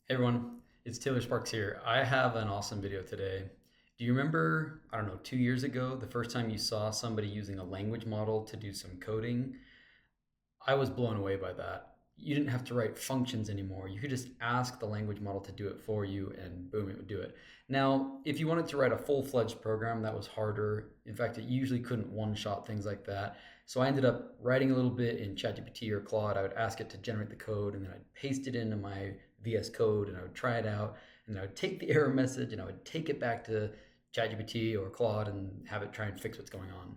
Hey everyone, it's Taylor Sparks here. I have an awesome video today. Do you remember, I don't know, 2 years ago, the first time you saw somebody using a language model to do some coding? I was blown away by that. You didn't have to write functions anymore. You could just ask the language model to do it for you, and boom, it would do it. Now, if you wanted to write a full-fledged program, that was harder. In fact, it usually couldn't one-shot things like that. So I ended up writing a little bit in ChatGPT or Claude. I would ask it to generate the code, and then I'd paste it into my VS Code, and I would try it out, and then I would take the error message, and I would take it back to ChatGPT or Claude and have it try and fix what's going on.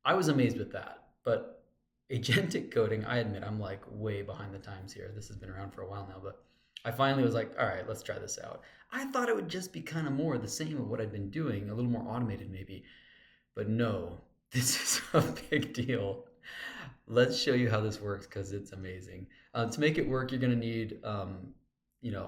I was amazed with that, but agentic coding, I admit I'm like way behind the times here. This has been around for a while now, but I finally was like, all right, let's try this out. I thought it would just be kind of more the same of what I'd been doing, a little more automated maybe, but no, this is a big deal. Let's show you how this works because it's amazing. To make it work, you're going to need,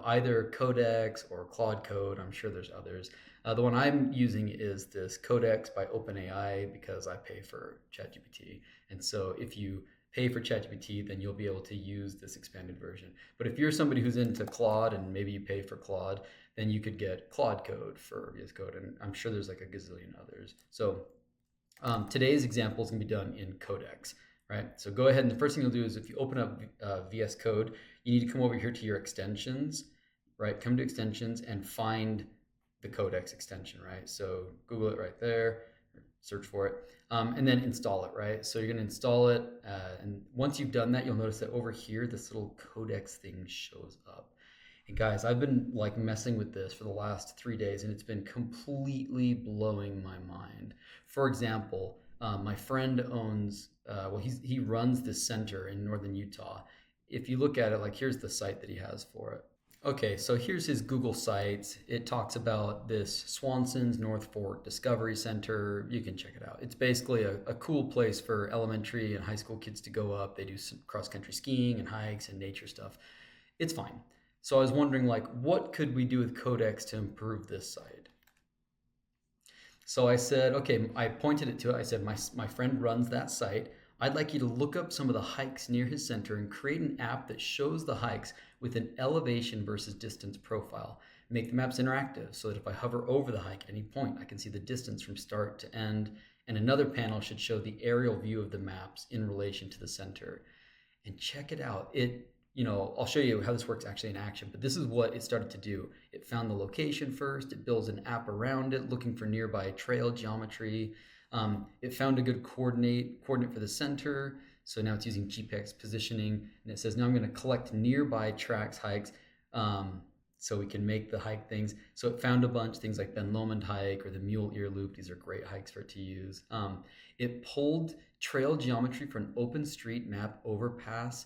either Codex or Claude Code. I'm sure there's others. The one I'm using is this Codex by OpenAI because I pay for ChatGPT. And so if you pay for ChatGPT, then you'll be able to use this expanded version. But if you're somebody who's into Claude and maybe you pay for Claude, then you could get Claude Code for VS Code. And I'm sure there's like a gazillion others. So today's example is going to be done in Codex, right? So go ahead and the first thing you'll do is if you open up VS Code, you need to come over here to your extensions, right? Come to extensions and find the Codex extension, right? So Google it right there, search for it, and then install it, right? So you're going to install it, and once you've done that, you'll notice that over here, this little Codex thing shows up. And guys, I've been like messing with this for the last 3 days and it's been completely blowing my mind. For example, my friend owns, he runs this center in northern Utah. If you look at it, like here's the site that he has for it. Okay, so here's his Google site. It talks about this Swanson's North Fork Discovery Center. You can check it out. It's basically a cool place for elementary and high school kids to go up. They do some cross country skiing and hikes and nature stuff. It's fine. So I was wondering, like, what could we do with Codex to improve this site? So I said, okay, I pointed it to it. I said, my friend runs that site. I'd like you to look up some of the hikes near his center and create an app that shows the hikes with an elevation versus distance profile. Make the maps interactive so that if I hover over the hike at any point, I can see the distance from start to end. And another panel should show the aerial view of the maps in relation to the center. And check it out. I'll show you how this works actually in action, but this is what it started to do. It found the location first, it builds an app around it, looking for nearby trail geometry. It found a good coordinate for the center. So now it's using GPS positioning, and it says, now I'm gonna collect nearby tracks, hikes, so we can make the hike things. So it found a bunch, things like Ben Lomond hike or the Mule Ear Loop. These are great hikes for it to use. It pulled trail geometry for an open street map overpass.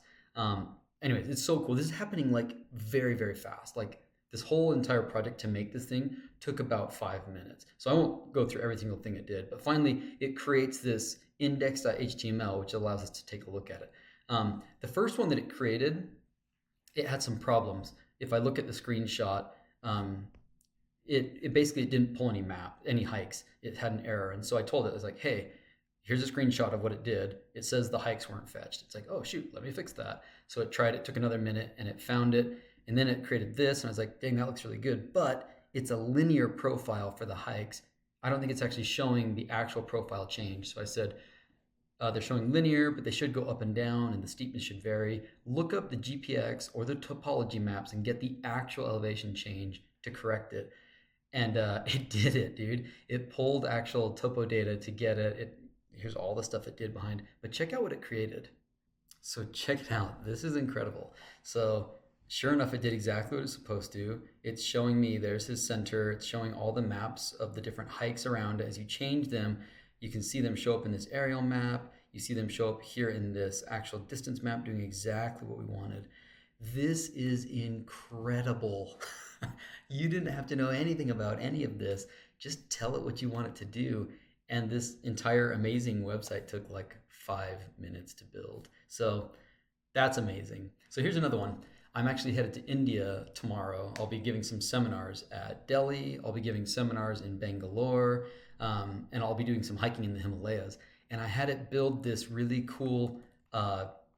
Anyways, it's so cool. This is happening like very, very fast. Like this whole entire project to make this thing took about 5 minutes. So I won't go through every single thing it did, but finally it creates this index.html, which allows us to take a look at it. The first one that it created, it had some problems. If I look at the screenshot, it basically didn't pull any hikes. It had an error. And so I told it, I was like, hey, here's a screenshot of what it did. It says the hikes weren't fetched. It's like, oh shoot, let me fix that. So it tried it, took another minute, and it found it. And then it created this, and I was like, dang, that looks really good. But it's a linear profile for the hikes. I don't think it's actually showing the actual profile change. So I said, they're showing linear, but they should go up and down, and the steepness should vary. Look up the GPX or the topology maps and get the actual elevation change to correct it. And it did it, dude. It pulled actual topo data to get it. Here's all the stuff it did behind, but check out what it created. So check it out. This is incredible. So sure enough, it did exactly what it's supposed to. It's showing me there's his center. It's showing all the maps of the different hikes around. As you change them, you can see them show up in this aerial map. You see them show up here in this actual distance map doing exactly what we wanted. This is incredible. You didn't have to know anything about any of this. Just tell it what you want it to do. And this entire amazing website took like 5 minutes to build. So that's amazing. So here's another one. I'm actually headed to India tomorrow. I'll be giving some seminars at Delhi. I'll be giving seminars in Bangalore, and I'll be doing some hiking in the Himalayas. And I had it build this really cool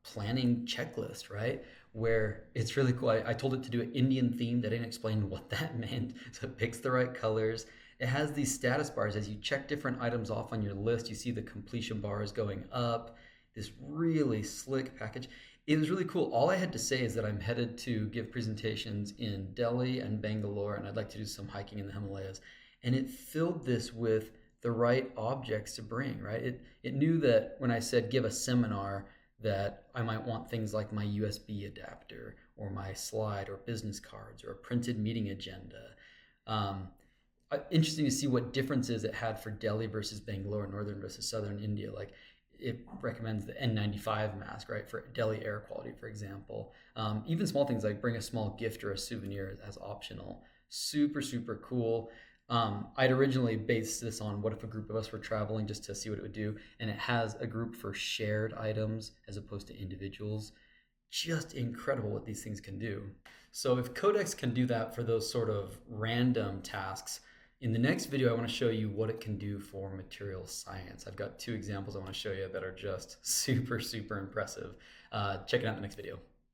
planning checklist, right? where it's really cool. I told it to do an Indian theme. They didn't explain what that meant. So it picks the right colors. It has these status bars. As you check different items off on your list, you see the completion bars going up. This really slick package. It was really cool. All I had to say is that I'm headed to give presentations in Delhi and Bangalore, and I'd like to do some hiking in the Himalayas. And it filled this with the right objects to bring, right? It knew that when I said give a seminar, that I might want things like my USB adapter or my slide or business cards or a printed meeting agenda. Um, Interesting to see what differences it had for Delhi versus Bangalore, northern versus southern India. Like it recommends the N95 mask, right, for Delhi air quality, for example. Even small things like bring a small gift or a souvenir as optional. Super, super cool. I'd originally based this on what if a group of us were traveling just to see what it would do, and it has a group for shared items as opposed to individuals. Just incredible what these things can do. So if Codex can do that for those sort of random tasks, in the next video, I want to show you what it can do for material science. I've got two examples I want to show you that are just super, super impressive. Check it out in the next video.